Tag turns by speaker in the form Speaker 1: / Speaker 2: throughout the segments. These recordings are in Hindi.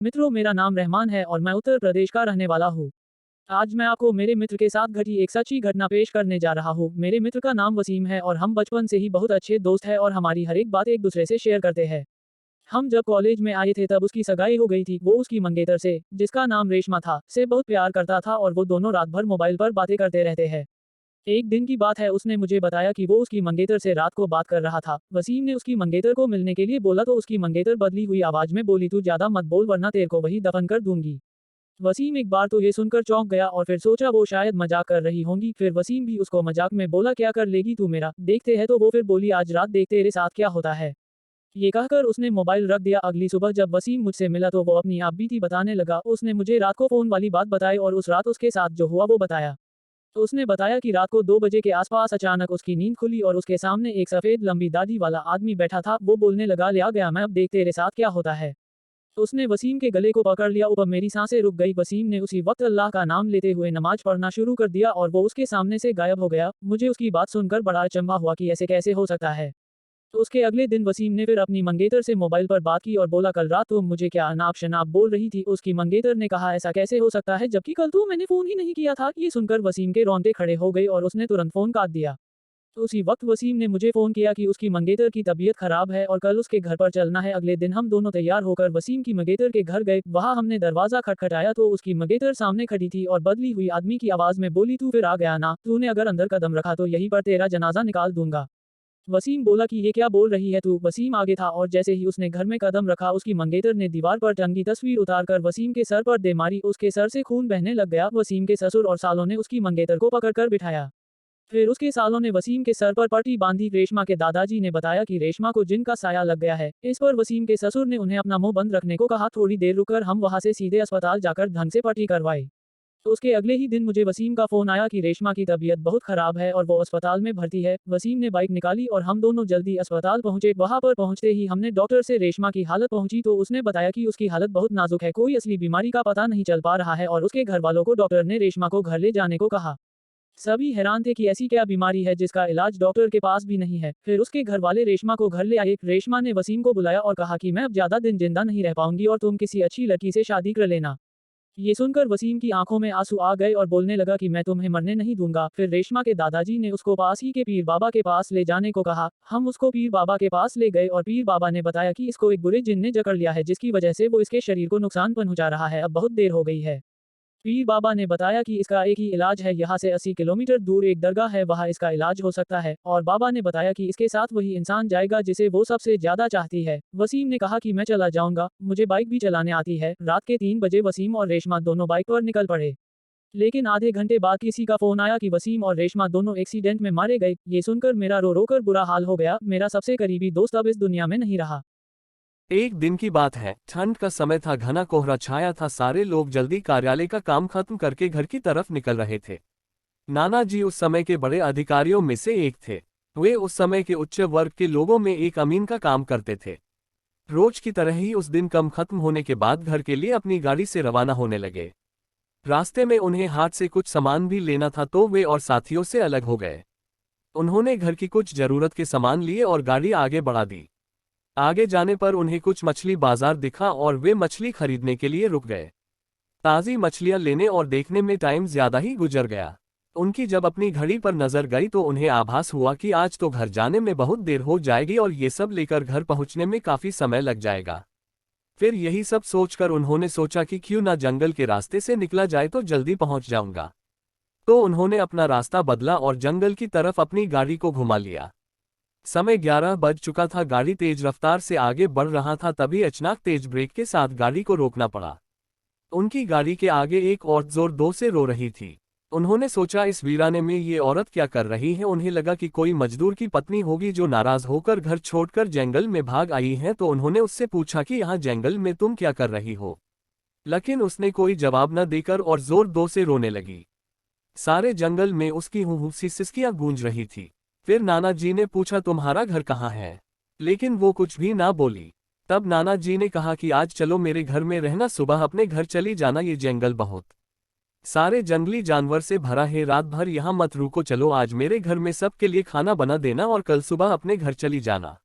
Speaker 1: मित्रों, मेरा नाम रहमान है और मैं उत्तर प्रदेश का रहने वाला हूँ। आज मैं आपको मेरे मित्र के साथ घटी एक सच्ची घटना पेश करने जा रहा हूँ। मेरे मित्र का नाम वसीम है और हम बचपन से ही बहुत अच्छे दोस्त हैं और हमारी हर एक बात एक दूसरे से शेयर करते हैं। हम जब कॉलेज में आए थे तब उसकी सगाई हो गई थी। वो उसकी मंगेतर से, जिसका नाम रेशमा था, से बहुत प्यार करता था और वो दोनों रात भर मोबाइल पर बातें करते रहते हैं। एक दिन की बात है, उसने मुझे बताया कि वो उसकी मंगेतर से रात को बात कर रहा था। वसीम ने उसकी मंगेतर को मिलने के लिए बोला तो उसकी मंगेतर बदली हुई आवाज में बोली, तू ज्यादा मत बोल वरना तेरे को वही दफन कर दूंगी। वसीम एक बार तो ये सुनकर चौंक गया और फिर सोचा वो शायद मजाक कर रही होंगी। फिर वसीम भी उसको मजाक में बोला, क्या कर लेगी तू मेरा, देखते हैं। तो वो फिर बोली, आज रात देख तेरे साथ क्या होता है। ये कहकर उसने मोबाइल रख दिया। अगली सुबह जब वसीम मुझसे मिला तो वो अपनी आप बीती बताने लगा। उसने मुझे रात को फोन वाली बात बताई और उस रात उसके साथ जो हुआ वो बताया। तो उसने बताया कि रात को 2 बजे के आसपास अचानक उसकी नींद खुली और उसके सामने एक सफेद लंबी दाढ़ी वाला आदमी बैठा था। वो बोलने लगा, ले आ गया मैं, अब देख तेरे साथ क्या होता है। तो उसने वसीम के गले को पकड़ लिया। ऊपर मेरी सांसें रुक गई। वसीम ने उसी वक्त अल्लाह का नाम लेते हुए नमाज पढ़ना शुरू कर दिया और वो उसके सामने से गायब हो गया। मुझे उसकी बात सुनकर बड़ा अचंभा हुआ कि ऐसे कैसे हो सकता है। तो उसके अगले दिन वसीम ने फिर अपनी मंगेतर से मोबाइल पर बात की और बोला, कल रात तुम मुझे क्या अनाप शनाप बोल रही थी। उसकी मंगेतर ने कहा, ऐसा कैसे हो सकता है जबकि कल तो मैंने फोन ही नहीं किया था। ये सुनकर वसीम के रोंगटे खड़े हो गए और उसने तुरंत फोन काट दिया। तो उसी वक्त वसीम ने मुझे फोन किया कि उसकी मंगेतर की तबीयत खराब है और कल उसके घर पर चलना है। अगले दिन हम दोनों तैयार होकर वसीम की मंगेतर के घर गए। वहां हमने दरवाजा खटखटाया तो उसकी मंगेतर सामने खड़ी थी और बदली हुई आदमी की आवाज में बोली, तू फिर आ गया ना, तूने अगर अंदर कदम रखा तो यहीं पर तेरा जनाजा निकाल दूंगा। वसीम बोला कि ये क्या बोल रही है तू। वसीम आगे था और जैसे ही उसने घर में कदम रखा उसकी मंगेतर ने दीवार पर टंगी तस्वीर उतारकर वसीम के सर पर दे मारी। उसके सर से खून बहने लग गया। वसीम के ससुर और सालों ने उसकी मंगेतर को पकड़कर बिठाया। फिर उसके सालों ने वसीम के सर पर पट्टी बांधी। रेशमा के दादाजी ने बताया कि रेशमा को जिन का साया लग गया है। इस पर वसीम के ससुर ने उन्हें अपना मुंह बंद रखने को कहा। थोड़ी देर रुककर हम वहां से सीधे अस्पताल जाकर ढंग से पट्टी करवाई। तो उसके अगले ही दिन मुझे वसीम का फोन आया कि रेशमा की तबीयत बहुत खराब है और वो अस्पताल में भर्ती है। वसीम ने बाइक निकाली और हम दोनों जल्दी अस्पताल पहुंचे। वहां पर पहुंचते ही हमने डॉक्टर से रेशमा की हालत पहुंची तो उसने बताया कि उसकी हालत बहुत नाजुक है, कोई असली बीमारी का पता नहीं चल पा रहा है और उसके घर वालों को डॉक्टर ने रेशमा को घर ले जाने को कहा। सभी हैरान थे कि ऐसी क्या बीमारी है जिसका इलाज डॉक्टर के पास भी नहीं है। फिर उसके घर वाले रेशमा को घर ले आए। रेशमा ने वसीम को बुलाया और कहा कि मैं अब ज्यादा दिन जिंदा नहीं रह पाऊंगी और तुम किसी अच्छी लड़की से शादी कर लेना। ये सुनकर वसीम की आंखों में आंसू आ गए और बोलने लगा कि मैं तुम्हें मरने नहीं दूंगा। फिर रेशमा के दादाजी ने उसको पास ही के पीर बाबा के पास ले जाने को कहा। हम उसको पीर बाबा के पास ले गए और पीर बाबा ने बताया कि इसको एक बुरे जिन ने जकड़ लिया है जिसकी वजह से वो इसके शरीर को नुकसान पहुंचा रहा है। अब बहुत देर हो गई है। पीर बाबा ने बताया कि इसका एक ही इलाज है, यहाँ से 80 किलोमीटर दूर एक दरगाह है, वहाँ इसका इलाज हो सकता है। और बाबा ने बताया कि इसके साथ वही इंसान जाएगा जिसे वो सबसे ज्यादा चाहती है। वसीम ने कहा कि मैं चला जाऊंगा, मुझे बाइक भी चलाने आती है। रात के 3 बजे वसीम और रेशमा दोनों बाइक पर निकल पड़े। लेकिन आधे घंटे बाद किसी का फोन आया कि वसीम और रेशमा दोनों एक्सीडेंट में मारे गए। ये सुनकर मेरा रो रो कर बुरा हाल हो गया। मेरा सबसे करीबी दोस्त अब इस दुनिया में नहीं रहा।
Speaker 2: एक दिन की बात है, ठंड का समय था, घना कोहरा छाया था, सारे लोग जल्दी कार्यालय का काम खत्म करके घर की तरफ निकल रहे थे। नाना जी उस समय के बड़े अधिकारियों में से एक थे। वे उस समय के उच्च वर्ग के लोगों में एक अमीन का काम करते थे। रोज की तरह ही उस दिन काम खत्म होने के बाद घर के लिए अपनी गाड़ी से रवाना होने लगे। रास्ते में उन्हें हाथ से कुछ सामान भी लेना था तो वे और साथियों से अलग हो गए। उन्होंने घर की कुछ जरूरत के सामान लिए और गाड़ी आगे बढ़ा दी। आगे जाने पर उन्हें कुछ मछली बाजार दिखा और वे मछली खरीदने के लिए रुक गए। ताज़ी मछलियां लेने और देखने में टाइम ज्यादा ही गुजर गया। उनकी जब अपनी घड़ी पर नजर गई तो उन्हें आभास हुआ कि आज तो घर जाने में बहुत देर हो जाएगी और ये सब लेकर घर पहुंचने में काफी समय लग जाएगा। फिर यही सब सोचकर उन्होंने सोचा कि क्यों ना जंगल के रास्ते से निकला जाए तो जल्दी पहुंच जाऊंगा। तो उन्होंने अपना रास्ता बदला और जंगल की तरफ अपनी गाड़ी को घुमा लिया। समय 11 बज चुका था, गाड़ी तेज रफ्तार से आगे बढ़ रहा था, तभी अचानक तेज ब्रेक के साथ गाड़ी को रोकना पड़ा। उनकी गाड़ी के आगे एक औरत जोर से रो रही थी। उन्होंने सोचा इस वीराने में ये औरत क्या कर रही है। उन्हें लगा कि कोई मजदूर की पत्नी होगी जो नाराज होकर घर छोड़कर जंगल में भाग आई है। तो उन्होंने उससे पूछा कि यहाँ जंगल में तुम क्या कर रही हो। लेकिन उसने कोई जवाब न देकर और जोर से रोने लगी। सारे जंगल में उसकी हूँ सी सिसकियां गूंज रही थी। फिर नाना जी ने पूछा, तुम्हारा घर कहाँ है। लेकिन वो कुछ भी ना बोली। तब नाना जी ने कहा कि आज चलो मेरे घर में रहना, सुबह अपने घर चली जाना, ये जंगल बहुत सारे जंगली जानवर से भरा है, रात भर यहाँ मत रुको, चलो आज मेरे घर में सबके लिए खाना बना देना और कल सुबह अपने घर चली जाना।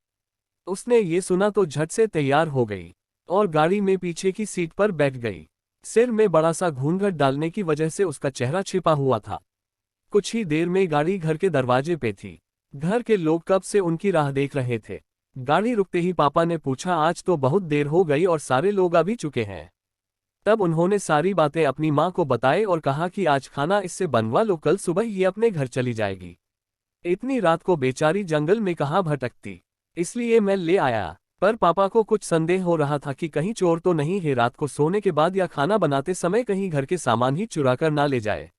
Speaker 2: उसने ये सुना तो झट से तैयार हो गई। और गाड़ी में पीछे की सीट पर बैठ गई। सिर में बड़ा सा घूंघट डालने की वजह से उसका चेहरा छिपा हुआ था। कुछ ही देर में गाड़ी घर के दरवाजे पे थी। घर के लोग कब से उनकी राह देख रहे थे। गाड़ी रुकते ही पापा ने पूछा, आज तो बहुत देर हो गई और सारे लोग आ भी चुके हैं। तब उन्होंने सारी बातें अपनी माँ को बताए और कहा कि आज खाना इससे बनवा लो, कल सुबह ये अपने घर चली जाएगी। इतनी रात को बेचारी जंगल में कहाँ भटकती, इसलिए मैं ले आया। पर पापा को कुछ संदेह हो रहा था कि कहीं चोर तो नहीं है, रात को सोने के बाद या खाना बनाते समय कहीं घर के सामान ही चुरा कर ना ले जाए।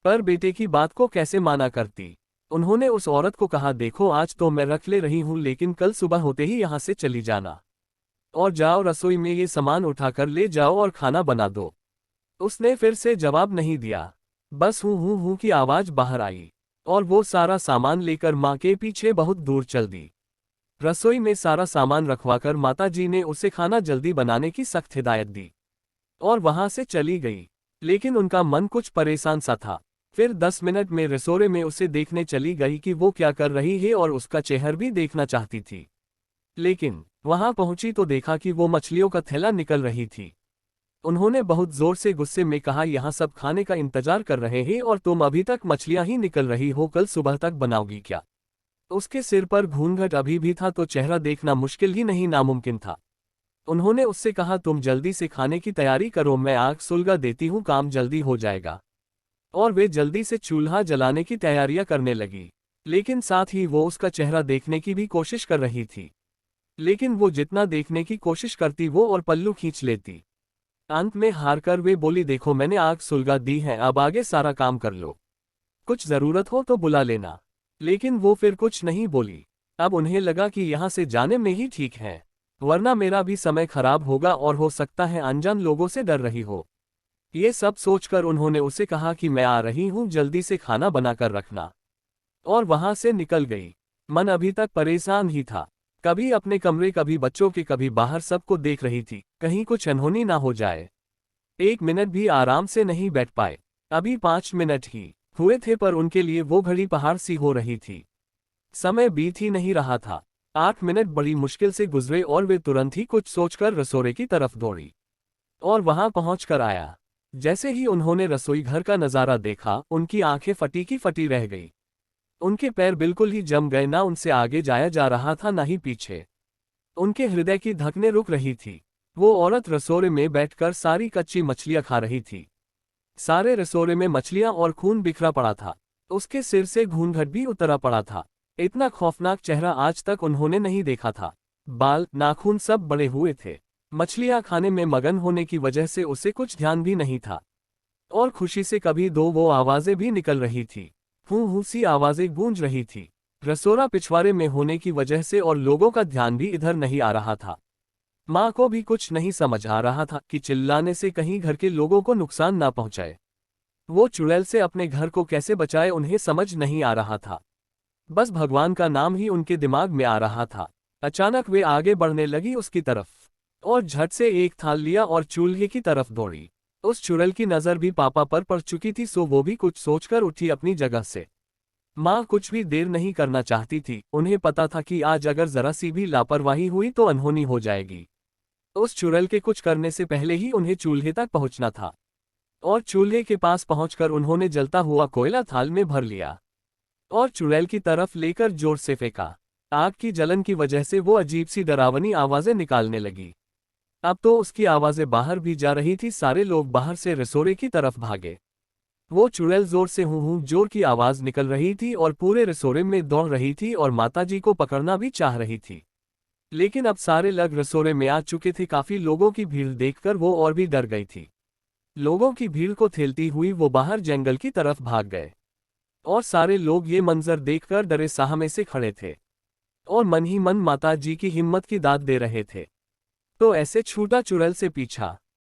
Speaker 2: पर बेटे की बात को कैसे माना करती। उन्होंने उस औरत को कहा, देखो आज तो मैं रख ले रही हूँ, लेकिन कल सुबह होते ही यहाँ से चली जाना और जाओ रसोई में ये सामान उठाकर ले जाओ और खाना बना दो। उसने फिर से जवाब नहीं दिया, बस हूँ की आवाज बाहर आई और वो सारा सामान लेकर माँ के पीछे बहुत दूर चल दी। रसोई में सारा सामान रखवाकर माताजी ने उसे खाना जल्दी बनाने की सख्त हिदायत दी और वहां से चली गई। लेकिन उनका मन कुछ परेशान सा था। फिर 10 मिनट में रसोड़े में उसे देखने चली गई कि वो क्या कर रही है और उसका चेहरा भी देखना चाहती थी। लेकिन वहां पहुंची तो देखा कि वो मछलियों का थैला निकल रही थी। उन्होंने बहुत जोर से गुस्से में कहा, यहाँ सब खाने का इंतजार कर रहे हैं और तुम अभी तक मछलियां ही निकल रही हो, कल सुबह तक बनाओगी क्या। उसके सिर पर घूंघट अभी भी था तो चेहरा देखना मुश्किल ही नहीं नामुमकिन था। उन्होंने उससे कहा, तुम जल्दी से खाने की तैयारी करो, मैं आग सुलगा देती हूँ, काम जल्दी हो जाएगा। और वे जल्दी से चूल्हा जलाने की तैयारियां करने लगी। लेकिन साथ ही वो उसका चेहरा देखने की भी कोशिश कर रही थी। लेकिन वो जितना देखने की कोशिश करती वो और पल्लू खींच लेती। अंत में हारकर वे बोली, देखो मैंने आग सुलगा दी है, अब आगे सारा काम कर लो, कुछ जरूरत हो तो बुला लेना। लेकिन वो फिर कुछ नहीं बोली। अब उन्हें लगा कि यहाँ से जाने में ही ठीक है, वरना मेरा भी समय खराब होगा और हो सकता है अनजान लोगों से डर रही हो। ये सब सोचकर उन्होंने उसे कहा कि मैं आ रही हूँ, जल्दी से खाना बनाकर रखना, और वहां से निकल गई। मन अभी तक परेशान ही था, कभी अपने कमरे कभी बच्चों के कभी बाहर, सबको देख रही थी कहीं कुछ अनहोनी ना हो जाए। 1 मिनट भी आराम से नहीं बैठ पाए। अभी 5 मिनट ही हुए थे पर उनके लिए वो घड़ी पहाड़ सी हो रही थी। समय बीत ही नहीं रहा था। 8 मिनट बड़ी मुश्किल से गुजरे और वे तुरंत ही कुछ सोचकर रसोड़े की तरफ दौड़ी और वहां पहुंचकर आया। जैसे ही उन्होंने रसोई घर का नजारा देखा, उनकी आंखें फटी की फटी रह गई। उनके पैर बिल्कुल ही जम गए, ना उनसे आगे जाया जा रहा था ना ही पीछे। उनके हृदय की धड़कनें रुक रही थी। वो औरत रसोड़े में बैठकर सारी कच्ची मछलियां खा रही थी। सारे रसोड़े में मछलियां और खून बिखरा पड़ा था। उसके सिर से घूंघट भी उतरा पड़ा था। इतना खौफनाक चेहरा आज तक उन्होंने नहीं देखा था। बाल नाखून सब बड़े हुए थे। मछलियां खाने में मगन होने की वजह से उसे कुछ ध्यान भी नहीं था और खुशी से कभी दो वो आवाजें भी निकल रही थी। हूँ सी आवाजें गूंज रही थी। रसोड़ा पिछवाड़े में होने की वजह से और लोगों का ध्यान भी इधर नहीं आ रहा था। माँ को भी कुछ नहीं समझ आ रहा था कि चिल्लाने से कहीं घर के लोगों को नुकसान ना पहुंचाए। वो चुड़ैल से अपने घर को कैसे बचाए उन्हें समझ नहीं आ रहा था। बस भगवान का नाम ही उनके दिमाग में आ रहा था। अचानक वे आगे बढ़ने लगी उसकी तरफ और झट से एक थाल लिया और चूल्हे की तरफ दौड़ी। उस चुड़ैल की नजर भी पापा पर पड़ चुकी थी, सो वो भी कुछ सोचकर उठी अपनी जगह से। माँ कुछ भी देर नहीं करना चाहती थी। उन्हें पता था कि आज अगर जरा सी भी लापरवाही हुई तो अनहोनी हो जाएगी। उस चुड़ैल के कुछ करने से पहले ही उन्हें चूल्हे तक पहुंचना था और चूल्हे के पास पहुंचकर उन्होंने जलता हुआ कोयला थाल में भर लिया और चुड़ैल की तरफ लेकर जोर से फेंका। आग की जलन की वजह से वो अजीब सी डरावनी आवाजें निकालने लगी। अब तो उसकी आवाजें बाहर भी जा रही थी। सारे लोग बाहर से रसोड़े की तरफ भागे। वो चुड़ैल जोर से हूँ जोर की आवाज निकल रही थी और पूरे रसोड़े में दौड़ रही थी और माताजी को पकड़ना भी चाह रही थी। लेकिन अब सारे लोग रसोड़े में आ चुके थे। काफी लोगों की भीड़ देखकर वो और भी डर गई थी। लोगों की भीड़ को ठेलती हुई वो बाहर जंगल की तरफ भाग गए और सारे लोग ये मंजर देखकर डरे सहमे से खड़े थे और मन ही मन माताजी की हिम्मत की दाद दे रहे थे। तो ऐसे छूटा चुड़ैल से पीछा।